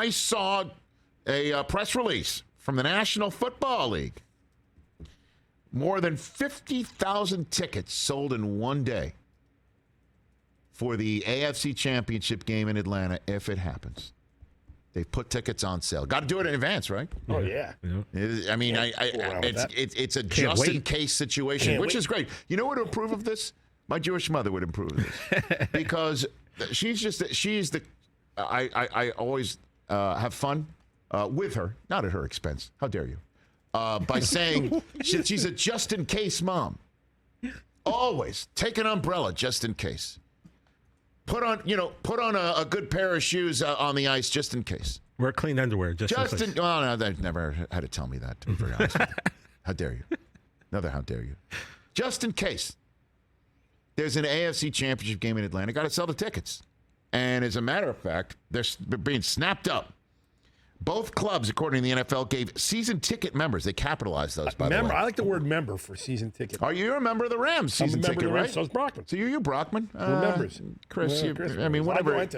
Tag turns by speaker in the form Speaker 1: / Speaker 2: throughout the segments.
Speaker 1: I saw a press release from the National Football League. More than 50,000 tickets sold in one day for the AFC Championship game in Atlanta if it happens. They've put tickets on sale. Got to do it in advance, right?
Speaker 2: Oh, yeah.
Speaker 1: I mean, it's a just-in-case situation, which is great. You know what would approve of this? My Jewish mother would approve of this. Because I always have fun with her, not at her expense. How dare you? By saying she's a just-in-case mom. Always take an umbrella just in case. Put on a good pair of shoes on the ice just in case.
Speaker 3: Wear clean underwear just in case.
Speaker 1: Well, no, they've never had to tell me that, to be very honest with you. How dare you? Another how dare you. Just in case. There's an AFC Championship game in Atlanta. Got to sell the tickets. And as a matter of fact, they're being snapped up. Both clubs, according to the NFL, gave season ticket members. They capitalized those, by the way.
Speaker 2: I like the word member for season ticket.
Speaker 1: Are you a member of the Rams season ticket, right?
Speaker 2: So is Brockman.
Speaker 1: So you're Brockman.
Speaker 2: We're members.
Speaker 1: Chris, I mean, whatever.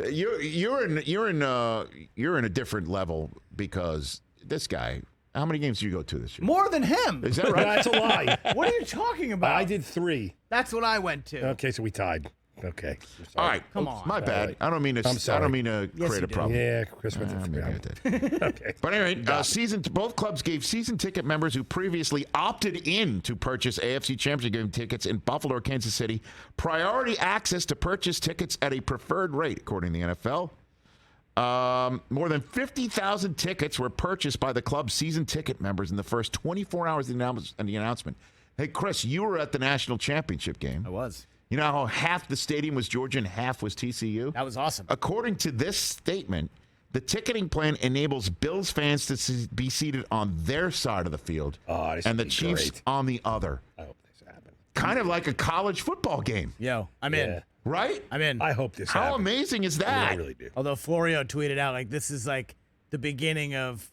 Speaker 1: You're in a different level because this guy. How many games did you go to this year?
Speaker 4: More than him.
Speaker 1: Is that right?
Speaker 2: That's a lie.
Speaker 4: What are you talking about?
Speaker 2: I did 3.
Speaker 4: That's what I went to.
Speaker 2: Okay, so we tied. Okay.
Speaker 1: All right.
Speaker 4: Come on.
Speaker 1: My bad.
Speaker 2: Right.
Speaker 1: I don't mean to create a problem.
Speaker 2: Yeah, Chris went to 3.
Speaker 1: I did.
Speaker 2: Okay.
Speaker 1: But anyway, both clubs gave season ticket members who previously opted in to purchase AFC Championship game tickets in Buffalo or Kansas City priority access to purchase tickets at a preferred rate, according to the NFL. More than 50,000 tickets were purchased by the club's season ticket members in the first 24 hours of the announcement. Hey, Chris, you were at the national championship game.
Speaker 4: I was.
Speaker 1: You know how half the stadium was Georgia and half was TCU?
Speaker 4: That was awesome.
Speaker 1: According to this statement, the ticketing plan enables Bills fans to be seated on their side of the field and the Chiefs on the other.
Speaker 2: I hope this happens.
Speaker 1: Kind of like a college football game.
Speaker 4: Yo, I'm in.
Speaker 1: Right?
Speaker 4: I'm in.
Speaker 2: I hope this
Speaker 1: happens. How
Speaker 2: happens.
Speaker 1: amazing is that?
Speaker 2: I really do.
Speaker 4: Although Florio tweeted out, like, this is like the beginning of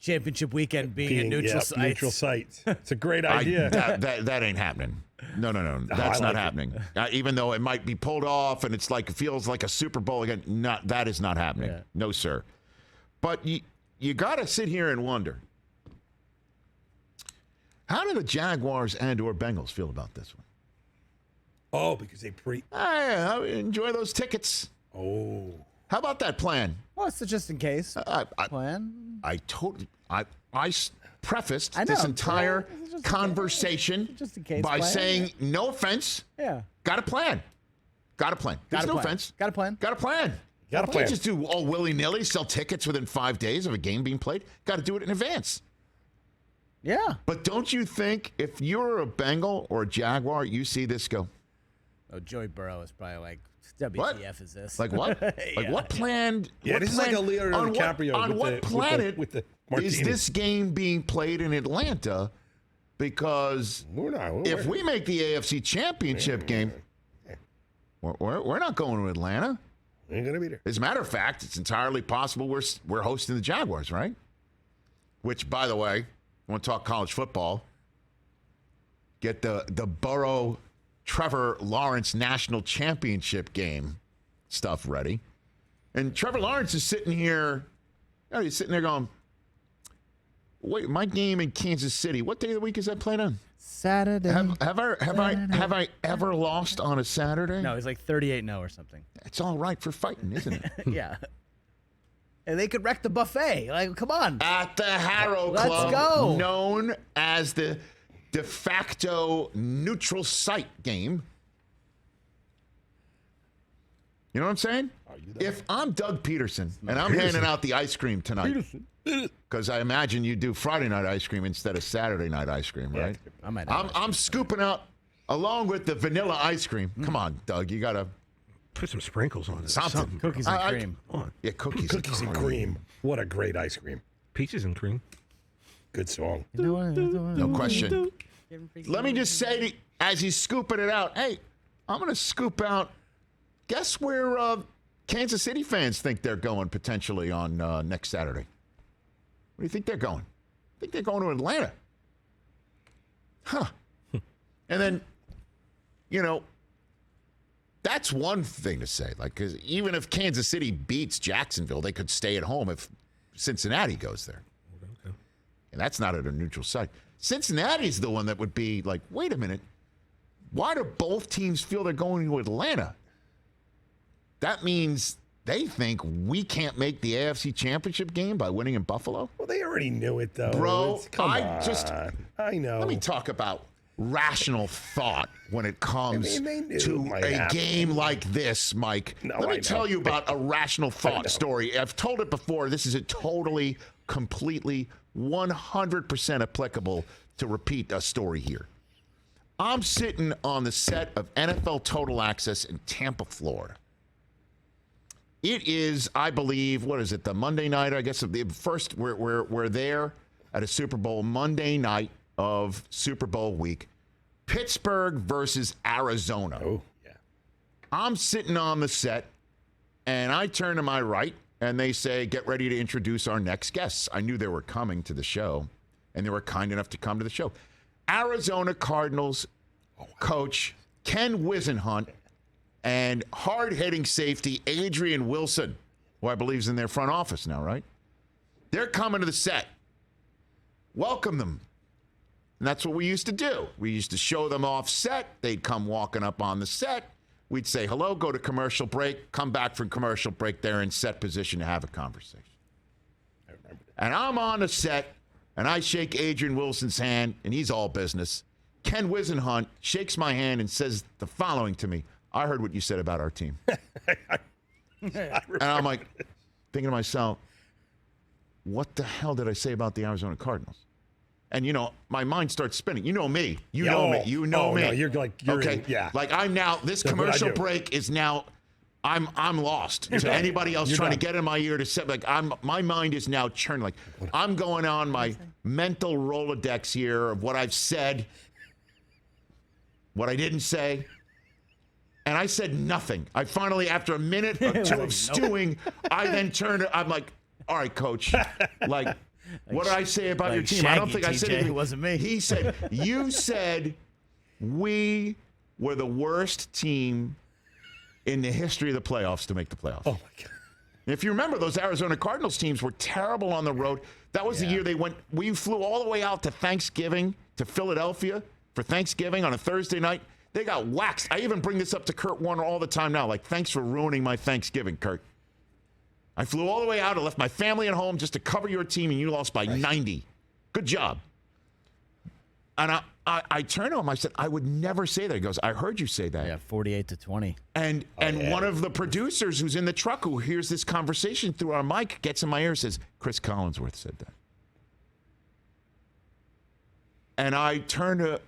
Speaker 4: championship weekend being a neutral site.
Speaker 2: Neutral site. It's a great idea.
Speaker 1: That ain't happening. No. That's not happening. Even though it might be pulled off and it feels like a Super Bowl again, that is not happening. Yeah. No, sir. But you got to sit here and wonder, how do the Jaguars and or Bengals feel about this one?
Speaker 2: Oh, because they
Speaker 1: I enjoy those tickets.
Speaker 2: Oh.
Speaker 1: How about that plan?
Speaker 4: Well, it's a just in case plan.
Speaker 1: I prefaced this entire conversation by saying, no offense.
Speaker 4: Yeah.
Speaker 1: Got a plan. There's no offense.
Speaker 4: Got a plan.
Speaker 1: You can't just do all willy-nilly, sell tickets within 5 days of a game being played. Got to do it in advance.
Speaker 4: Yeah.
Speaker 1: But don't you think if you're a Bengal or a Jaguar, you see this go?
Speaker 4: Oh, Joey Burrow is probably like, WTF is this?
Speaker 1: Like what? Like what planned?
Speaker 2: Yeah, this is like a Leonardo DiCaprio.
Speaker 1: On what planet
Speaker 2: with the
Speaker 1: is this game being played in Atlanta? Because if we make the AFC Championship game, we're not going to Atlanta.
Speaker 2: Ain't gonna be there.
Speaker 1: As a matter of fact, it's entirely possible we're hosting the Jaguars, right? Which, by the way, I want to talk college football. Get the Burrow Trevor Lawrence National Championship game stuff ready. And Trevor Lawrence is sitting here, he's sitting there going, wait, my game in Kansas City, what day of the week is that played on?
Speaker 4: Saturday.
Speaker 1: Have I ever lost on a Saturday?
Speaker 4: No, he's like 38-0 or something.
Speaker 1: It's all right for fighting, isn't it?
Speaker 4: Yeah. And they could wreck the buffet. Like, come on.
Speaker 1: At the Harrow
Speaker 4: Let's
Speaker 1: Club,
Speaker 4: go.
Speaker 1: known as the de facto neutral site game. You know what I'm saying? If I'm Doug Peterson and I'm handing out the ice cream tonight, because I imagine you do Friday night ice cream instead of Saturday night ice cream, right? I'm scooping out along with the vanilla ice cream. Come on, Doug, you gotta
Speaker 3: put some sprinkles on it.
Speaker 1: Something.
Speaker 4: Cookies and cream.
Speaker 1: Yeah, cookies
Speaker 2: and cream. What a great ice cream.
Speaker 3: Peaches and cream.
Speaker 2: Good song.
Speaker 1: No question. Let me just say, as he's scooping it out, hey, I'm going to scoop out, guess where Kansas City fans think they're going potentially on next Saturday? Where do you think they're going? I think they're going to Atlanta. Huh. And then, That's one thing to say. Like, 'cause even if Kansas City beats Jacksonville, they could stay at home if Cincinnati goes there.
Speaker 3: Okay.
Speaker 1: And that's not at a neutral site. Cincinnati's the one that would be like, wait a minute. Why do both teams feel they're going to Atlanta? That means they think we can't make the AFC Championship game by winning in Buffalo?
Speaker 2: Well, they already knew it, though.
Speaker 1: Bro,
Speaker 2: Come on. I know.
Speaker 1: Let me talk about rational thought when it comes
Speaker 2: they knew
Speaker 1: to
Speaker 2: it might
Speaker 1: a
Speaker 2: happen.
Speaker 1: game like this, Mike.
Speaker 2: No,
Speaker 1: Let me
Speaker 2: I know.
Speaker 1: tell you about a rational
Speaker 2: know.
Speaker 1: thought story. I've told it before. This is a totally, completely, 100% applicable to repeat a story here. I'm sitting on the set of NFL Total Access in Tampa, Florida. It is, I believe, what is it, the Monday night, I guess, the first, we're there at a Super Bowl Monday night of Super Bowl week. Pittsburgh versus Arizona.
Speaker 2: Oh, yeah.
Speaker 1: I'm sitting on the set, and I turn to my right, and they say, get ready to introduce our next guests. I knew they were coming to the show, and they were kind enough to come to the show. Arizona Cardinals coach Ken Whisenhunt and hard-hitting safety Adrian Wilson, who I believe is in their front office now, right? They're coming to the set. Welcome them. And that's what we used to do. We used to show them off set. They'd come walking up on the set. We'd say hello, go to commercial break, come back from commercial break. They're in set position to have a conversation. And I'm on the set, and I shake Adrian Wilson's hand, and he's all business. Ken Whisenhunt shakes my hand and says the following to me. I heard what you said about our team. And I'm like, thinking to myself, what the hell did I say about the Arizona Cardinals? And, you know, my mind starts spinning. You know me. You know me. You know me.
Speaker 2: No, you're
Speaker 1: okay.
Speaker 2: in, yeah.
Speaker 1: Like I'm now, this
Speaker 2: That's what I
Speaker 1: commercial
Speaker 2: do.
Speaker 1: break is now, I'm lost to anybody else trying to get in my ear to say, like, my mind is now churning. Like, I'm going on my mental Rolodex here of what I've said, what I didn't say. And I said nothing. I finally, after a minute or two of stewing, I then turned, I'm like, all right, coach, like what did I say about your team? I don't think I said anything.
Speaker 4: It wasn't me.
Speaker 1: He said, you said we were the worst team in the history of the playoffs to make the playoffs.
Speaker 2: Oh, my God.
Speaker 1: If you remember, those Arizona Cardinals teams were terrible on the road. That was the year we flew all the way out to Thanksgiving, to Philadelphia for Thanksgiving on a Thursday night. They got waxed. I even bring this up to Kurt Warner all the time now. Like, thanks for ruining my Thanksgiving, Kurt. I flew all the way out. I left my family at home just to cover your team, and you lost by 90. Good job. And I turned to him. I said, I would never say that. He goes, I heard you say that.
Speaker 4: Yeah, 48-20.
Speaker 1: And one of the producers who's in the truck who hears this conversation through our mic gets in my ear and says, Chris Collinsworth said that. And I turn to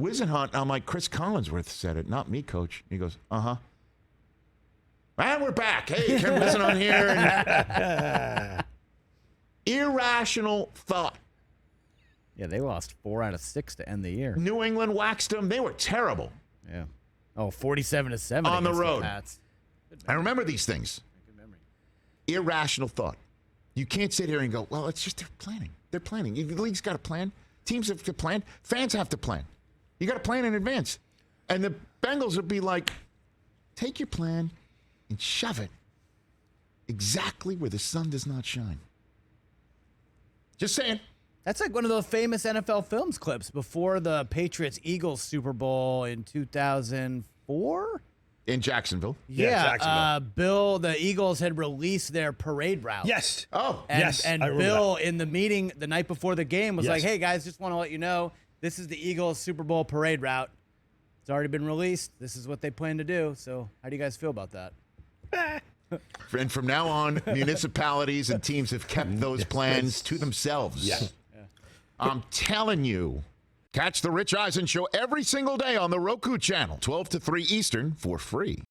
Speaker 1: Whisenhunt, and I'm like, Chris Collinsworth said it, not me, coach. He goes, uh-huh. And we're back. Hey, Ken Whisenhunt here. And irrational thought.
Speaker 4: Yeah, they lost 4 out of 6 to end the year.
Speaker 1: New England waxed them. They were terrible.
Speaker 4: Yeah. Oh, 47-7
Speaker 1: On the
Speaker 4: against
Speaker 1: road.
Speaker 4: Pats.
Speaker 1: I remember these things.
Speaker 4: Good memory.
Speaker 1: Irrational thought. You can't sit here and go, well, it's just they're planning. They're planning. The league's got a plan. Teams have to plan. Fans have to plan. You got to plan in advance. And the Bengals would be like, take your plan and shove it exactly where the sun does not shine. Just saying.
Speaker 4: That's like one of those famous NFL Films clips before the Patriots-Eagles Super Bowl in 2004?
Speaker 1: In Jacksonville.
Speaker 4: Yeah,
Speaker 2: Jacksonville.
Speaker 4: the Eagles had released their parade route.
Speaker 2: Yes.
Speaker 1: Oh.
Speaker 4: And,
Speaker 2: Yes,
Speaker 4: and
Speaker 2: I remember
Speaker 4: Bill,
Speaker 2: that.
Speaker 4: in the meeting the night before the game, was
Speaker 2: Yes.
Speaker 4: like, hey, guys, just want to let you know, this is the Eagles Super Bowl parade route. It's already been released. This is what they plan to do. So how do you guys feel about that?
Speaker 1: And from now on, municipalities and teams have kept those plans to themselves.
Speaker 2: Yes.
Speaker 1: I'm telling you. Catch the Rich Eisen Show every single day on the Roku channel, 12 to 3 Eastern, for free.